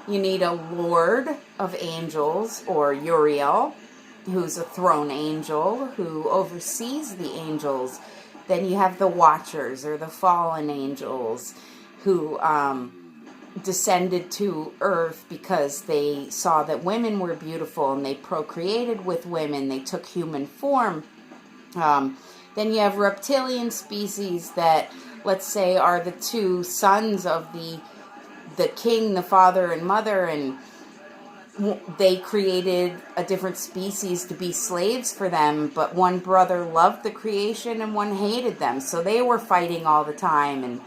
You need a Lord of Angels, or Uriel, who's a throne angel, who oversees the angels. Then you have the Watchers, or the fallen angels, who descended to Earth because they saw that women were beautiful and they procreated with women. They took human form. Then you have reptilian species that, let's say, are the 2 sons of the king, the father and mother, and they created a different species to be slaves for them, but one brother loved the creation and one hated them, so they were fighting all the time. And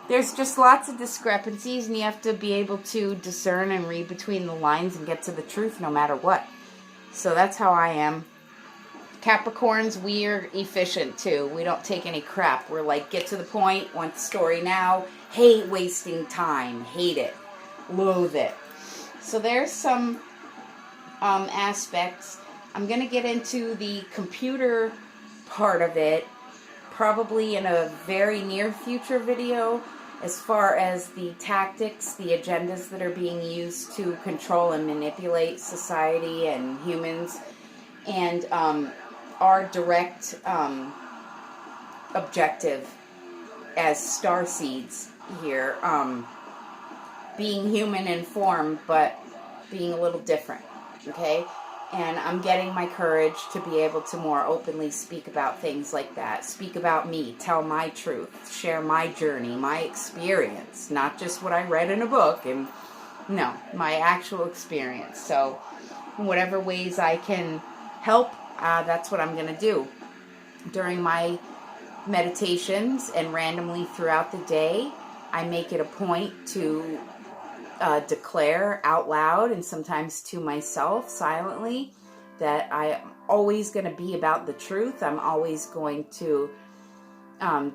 there's just lots of discrepancies, and you have to be able to discern and read between the lines and get to the truth no matter what. So that's how I am. Capricorns, we're efficient too. We don't take any crap. We're like, get to the point, want the story now, hate wasting time, hate it, loathe it. So there's some aspects. I'm going to get into the computer part of it probably in a very near future video, as far as the tactics, the agendas that are being used to control and manipulate society and humans, and our direct objective as starseeds here, being human in form, but being a little different, okay? And I'm getting my courage to be able to more openly speak about things like that. Speak about me, tell my truth, share my journey, my experience, not just what I read in a book, and no, my actual experience. So in whatever ways I can help, that's what I'm going to do. During my meditations and randomly throughout the day, I make it a point to declare out loud, and sometimes to myself silently, that I am always going to be about the truth. I'm always going to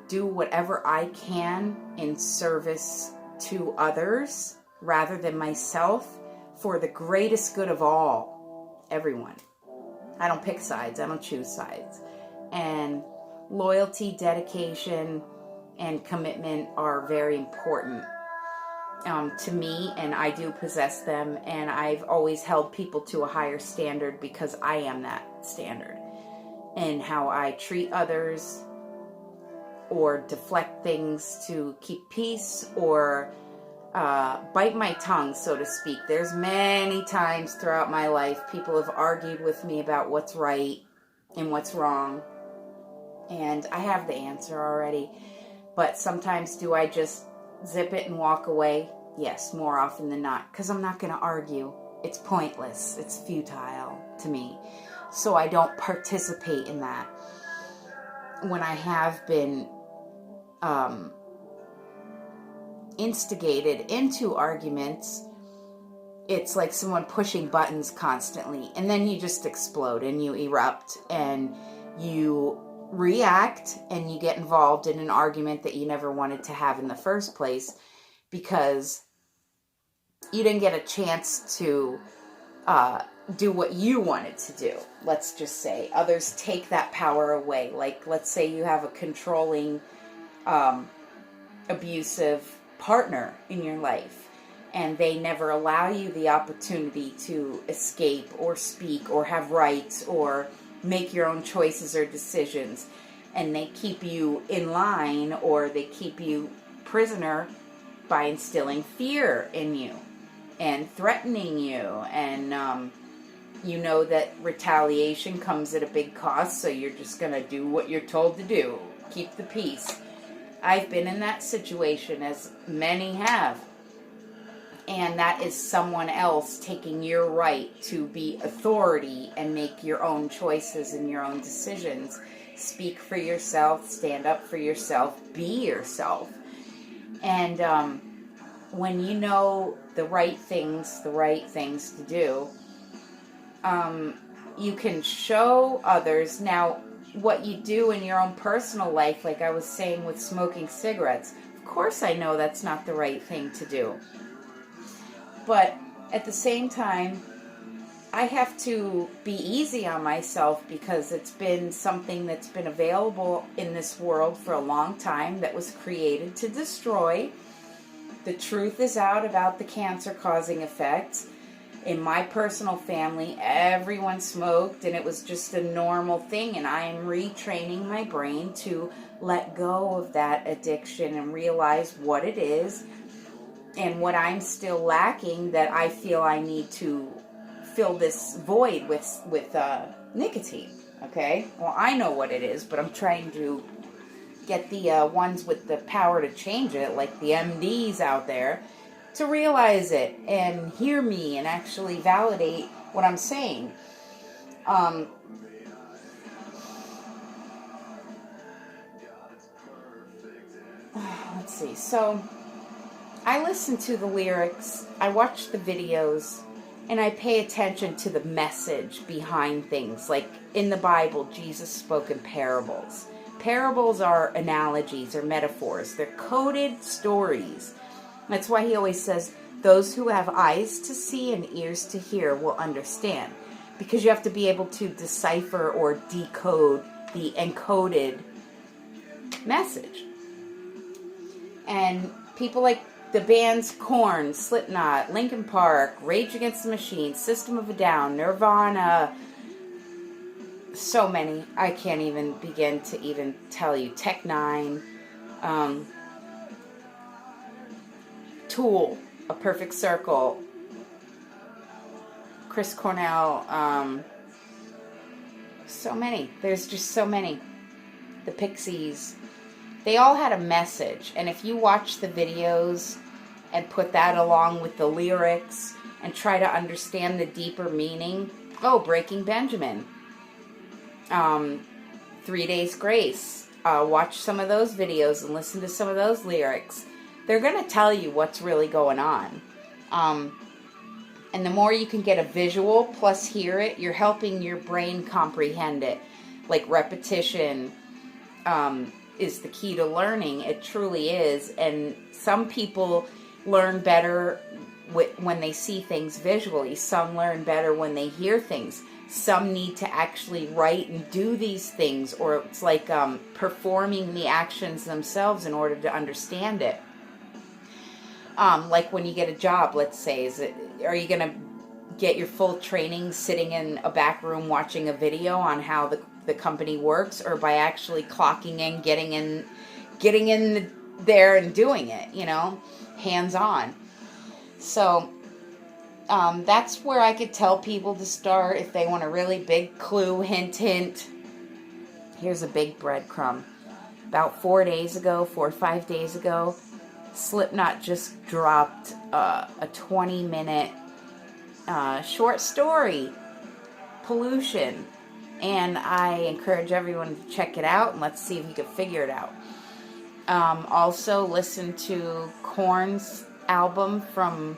do whatever I can in service to others rather than myself, for the greatest good of all, everyone. I don't pick sides. I don't choose sides. And loyalty, dedication, and commitment are very important to me, and I do possess them, and I've always held people to a higher standard because I am that standard. And how I treat others, or deflect things to keep peace, or bite my tongue, so to speak. There's many times throughout my life people have argued with me about what's right and what's wrong, And I have the answer already. But sometimes do I just zip it and walk away? Yes, more often than not. Because I'm not going to argue. It's pointless. It's futile to me. So I don't participate in that. When I have been instigated into arguments, it's like someone pushing buttons constantly, and then you just explode and you erupt and you react and you get involved in an argument that you never wanted to have in the first place because you didn't get a chance to do what you wanted to do. Let's just say others take that power away. Like, let's say you have a controlling, abusive partner in your life, and they never allow you the opportunity to escape or speak or have rights or make your own choices or decisions, and they keep you in line or they keep you prisoner by instilling fear in you and threatening you, and you know that retaliation comes at a big cost, so you're just going to do what you're told to do. Keep the peace. I've been in that situation, as many have. And that is someone else taking your right to be authority and make your own choices and your own decisions. Speak for yourself, stand up for yourself, be yourself. And when you know the right things to do, you can show others. Now, what you do in your own personal life, like I was saying with smoking cigarettes, of course I know that's not the right thing to do. But at the same time, I have to be easy on myself because it's been something that's been available in this world for a long time that was created to destroy. The truth is out about the cancer-causing effects. In my personal family, everyone smoked, and it was just a normal thing, and I am retraining my brain to let go of that addiction and realize what it is and what I'm still lacking, that I feel I need to fill this void with nicotine, okay? Well, I know what it is, but I'm trying to get the ones with the power to change it, like the MDs out there, to realize it and hear me and actually validate what I'm saying. Let's see. So I listen to the lyrics, I watch the videos, and I pay attention to the message behind things. Like in the Bible, Jesus spoke in parables. Parables are analogies or metaphors. They're coded stories. That's why he always says, those who have eyes to see and ears to hear will understand. Because you have to be able to decipher or decode the encoded message. And people like the bands Korn, Slipknot, Linkin Park, Rage Against the Machine, System of a Down, Nirvana, so many. I can't even begin to even tell you. Tech Nine, Tool, A Perfect Circle, Chris Cornell, so many. There's just so many. The Pixies. They all had a message, and if you watch the videos and put that along with the lyrics and try to understand the deeper meaning, Breaking Benjamin, 3 Days Grace, watch some of those videos and listen to some of those lyrics. They're going to tell you what's really going on. And the more you can get a visual plus hear it, you're helping your brain comprehend it. Like repetition is the key to learning. It truly is. And some people learn better when they see things visually. Some learn better when they hear things. Some need to actually write and do these things, or it's like performing the actions themselves in order to understand it. Like when you get a job, let's say, are you going to get your full training sitting in a back room watching a video on how the company works, or by actually clocking in, getting in there and doing it, hands on? So that's where I could tell people to start if they want a really big clue, hint, Here's a big breadcrumb. About 4 days ago, 4 or 5 days ago, Slipknot just dropped a 20-minute short story, Pollution. And I encourage everyone to check it out, and let's see if you can figure it out. Also, listen to Korn's album from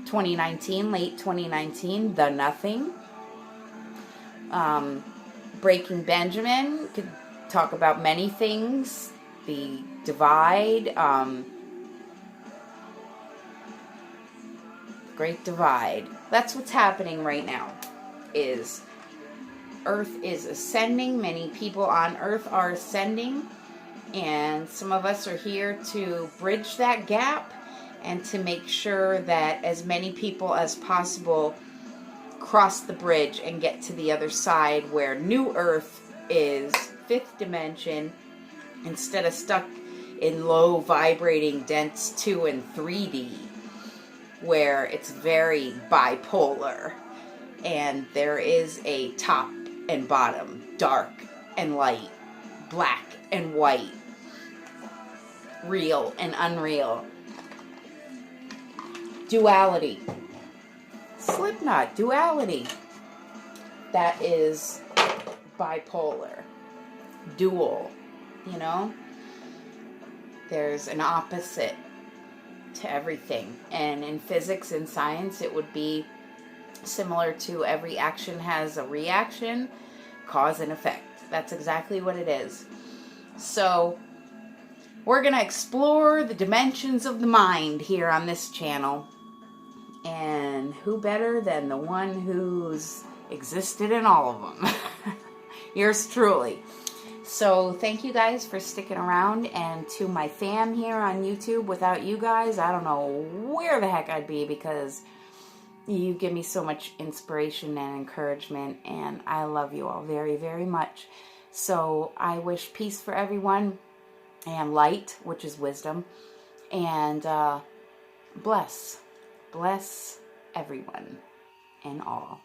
2019, late 2019, The Nothing. Breaking Benjamin could talk about many things. The Divide, Great Divide. That's what's happening right now. Is Earth is ascending. Many people on Earth are ascending. And some of us are here to bridge that gap and to make sure that as many people as possible cross the bridge and get to the other side where New Earth is fifth dimension instead of stuck in low vibrating dense 2 and 3D where it's very bipolar and there is a top and bottom, dark and light, black and white, real and unreal. Duality. Slipknot, duality. That is bipolar. Dual, you know? There's an opposite to everything. And in physics and science, it would be similar to every action has a reaction, cause and effect. That's exactly what it is. So, we're going to explore the dimensions of the mind here on this channel. And who better than the one who's existed in all of them? Yours truly. So thank you guys for sticking around, and to my fam here on YouTube. Without you guys, I don't know where the heck I'd be, because you give me so much inspiration and encouragement, and I love you all very, very much. So I wish peace for everyone, and light, which is wisdom, and bless everyone and all.